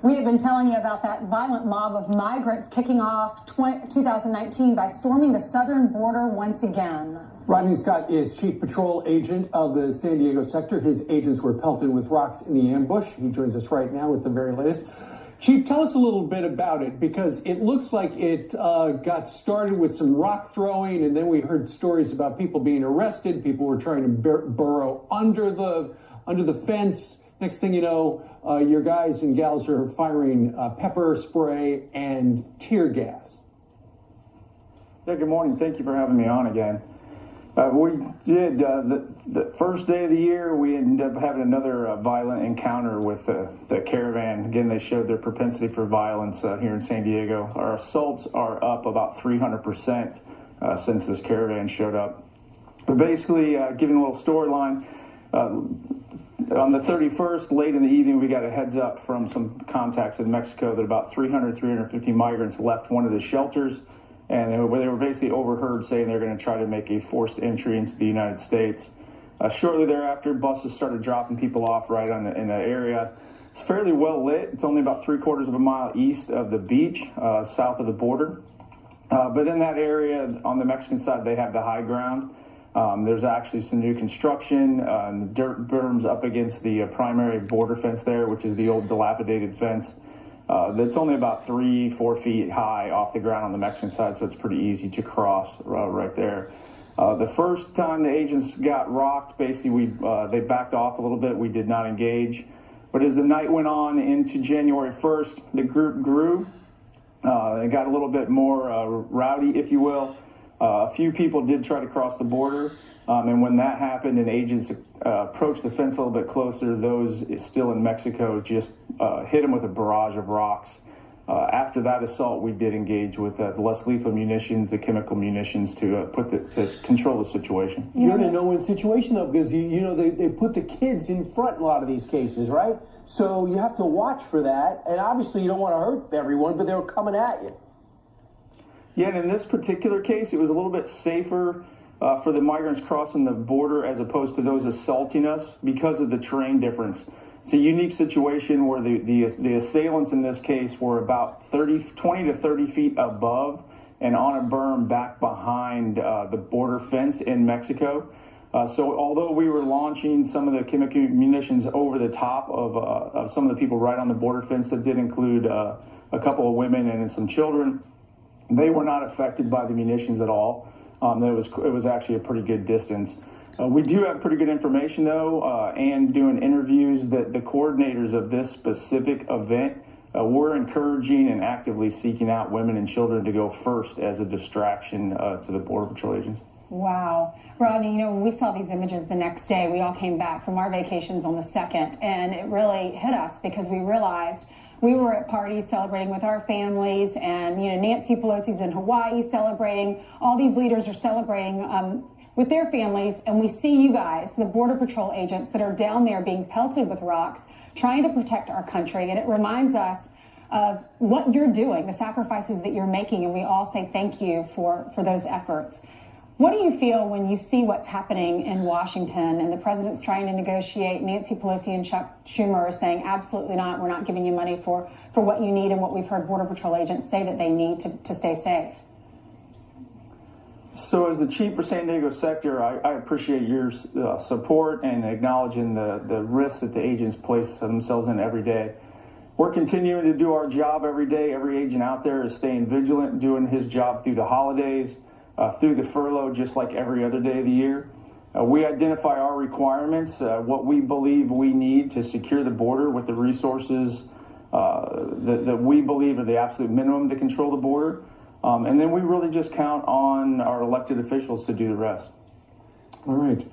We have been telling you about that violent mob of migrants kicking off 2019 by storming the southern border once again. Rodney Scott is chief patrol agent of the San Diego sector. His agents were pelted with rocks in the ambush. He joins us right now with the very latest. Chief, tell us a little bit about it, because it looks like it got started with some rock throwing, and then we heard stories about people being arrested. People were trying to burrow under the fence. Next thing you know, your guys and gals are firing pepper spray and tear gas. Yeah, good morning. Thank you for having me on again. We did the first day of the year, we ended up having another violent encounter with the caravan. Again, they showed their propensity for violence here in San Diego. Our assaults are up about 300% since this caravan showed up. But basically, giving a little storyline, on the 31st, late in the evening, we got a heads up from some contacts in Mexico that about 350 migrants left one of the shelters. And they were basically overheard saying they're going to try to make a forced entry into the United States. Shortly thereafter, buses started dropping people off right in the area. It's fairly well lit. It's only about 3/4 of a mile east of the beach, south of the border. But in that area, on the Mexican side, they have the high ground. There's actually some new construction, dirt berms up against the primary border fence there, which is the old dilapidated fence. That's only about 3-4 feet high off the ground on the Mexican side, so it's pretty easy to cross right there. The first time the agents got rocked, basically they backed off a little bit. We did not engage. But as the night went on into January 1st, the group grew. It got a little bit more rowdy, if you will. A few people did try to cross the border. And when that happened and agents approached the fence a little bit closer, those still in Mexico just hit them with a barrage of rocks. After that assault, we did engage with the less lethal munitions, the chemical munitions, to control the situation. You're in a no-win situation, though, because they put the kids in front in a lot of these cases, right? So you have to watch for that. And obviously you don't want to hurt everyone, but they were coming at you. Yeah, and in this particular case, it was a little bit safer for the migrants crossing the border as opposed to those assaulting us because of the terrain difference. It's a unique situation where the assailants in this case were about 20 to 30 feet above and on a berm back behind the border fence in Mexico. So although we were launching some of the chemical munitions over the top of some of the people right on the border fence, that did include a couple of women and some children, they were not affected by the munitions at all. It was actually a pretty good distance. We do have pretty good information, though, and doing interviews that the coordinators of this specific event were encouraging and actively seeking out women and children to go first as a distraction to the Border Patrol agents. Wow. Rodney, when we saw these images the next day, we all came back from our vacations on the 2nd, and it really hit us because we realized we were at parties celebrating with our families, and Nancy Pelosi's in Hawaii celebrating. All these leaders are celebrating with their families, and we see you guys, the Border Patrol agents, that are down there being pelted with rocks, trying to protect our country. And it reminds us of what you're doing, the sacrifices that you're making, and we all say thank you for those efforts. What do you feel when you see what's happening in Washington and the president's trying to negotiate? Nancy Pelosi and Chuck Schumer are saying, absolutely not, we're not giving you money for what you need, and what we've heard Border Patrol agents say that they need to stay safe. So as the chief for San Diego sector, I appreciate your support and acknowledging the risks that the agents place themselves in every day. We're continuing to do our job every day. Every agent out there is staying vigilant, doing his job through the holidays, through the furlough, just like every other day of the year. We identify our requirements, what we believe we need to secure the border with the resources that we believe are the absolute minimum to control the border. And then we really just count on our elected officials to do the rest. All right.